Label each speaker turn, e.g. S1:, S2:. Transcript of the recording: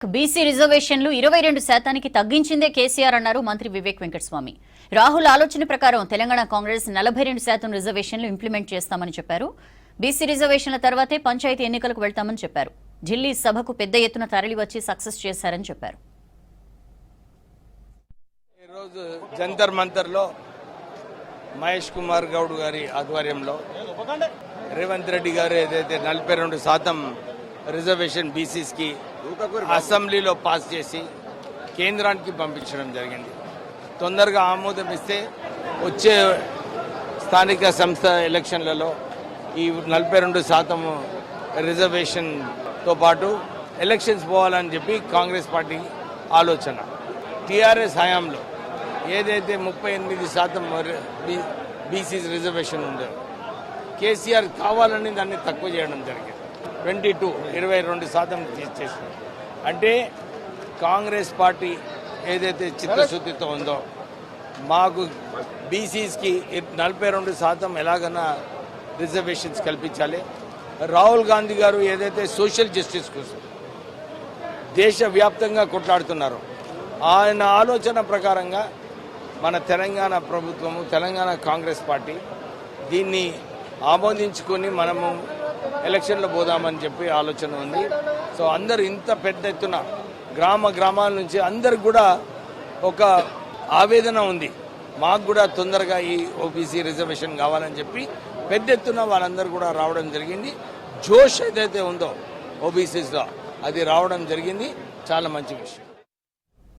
S1: BC రిజర్వేషన్లు 22% తగ్గించిందే కేసీఆర్ అన్నారు మంత్రి వివేక్ వెంకటస్వామి. రాహుల్ ఆలోచన ప్రకారం తెలంగాణ కాంగ్రెస్ 42% రిజర్వేషన్లు ఇంప్లిమెంట్ చేస్తామని చెప్పారు. బీసీ రిజర్వేషన్ల తర్వాతే పంచాయతీ ఎన్నికలకు వెళ్తామని చెప్పారు. ఢిల్లీ సభకు పెద్ద ఎత్తున తరలివచ్చి సక్సెస్ చేశారని చెప్పారు.
S2: ఈ రోజు జంతర్ మంతర్లో మహేష్ కుమార్ గౌడ్ గారి ఆధ్వర్యంలో రేవంత్ రెడ్డి గారు ఏదైతే 42% రిజర్వేషన్ బీసీస్ కి అసెంబ్లీలో పాస్ చేసి కేంద్రానికి పంపించడం జరిగింది. తొందరగా ఆమోదం ఇస్తే వచ్చే స్థానిక సంస్థ ఎలక్షన్లలో ఈ 42% రిజర్వేషన్తో పాటు ఎలక్షన్స్ పోవాలని చెప్పి కాంగ్రెస్ పార్టీ ఆలోచన. టీఆర్ఎస్ హయాంలో ఏదైతే 38% బీసీ రిజర్వేషన్ ఉందో కేసీఆర్ కావాలని దాన్ని తక్కువ చేయడం జరిగింది. 22% తీసేసి అంటే కాంగ్రెస్ పార్టీ ఏదైతే చిత్తశుద్ధితో ఉందో మాకు బీసీస్కి 42% ఎలాగైనా రిజర్వేషన్స్ కల్పించాలి. రాహుల్ గాంధీ గారు ఏదైతే సోషల్ జస్టిస్ కోసం దేశవ్యాప్తంగా కొట్లాడుతున్నారో ఆయన ఆలోచన ప్రకారంగా మన తెలంగాణ ప్రభుత్వము తెలంగాణ కాంగ్రెస్ పార్టీ దీన్ని ఆమోదించుకొని మనము ఎలక్షన్లో పోదామని చెప్పి ఆలోచన ఉంది. సో అందరు ఇంత పెద్ద ఎత్తున గ్రామాల నుంచి అందరికి కూడా ఒక ఆవేదన ఉంది, మాకు కూడా తొందరగా ఈ ఓబీసీ రిజర్వేషన్ కావాలని చెప్పి పెద్ద ఎత్తున వాళ్ళందరూ కూడా రావడం జరిగింది. జోష్ ఏదైతే ఉందో ఓబీసీస్లో అది రావడం జరిగింది. చాలా మంచి విషయం.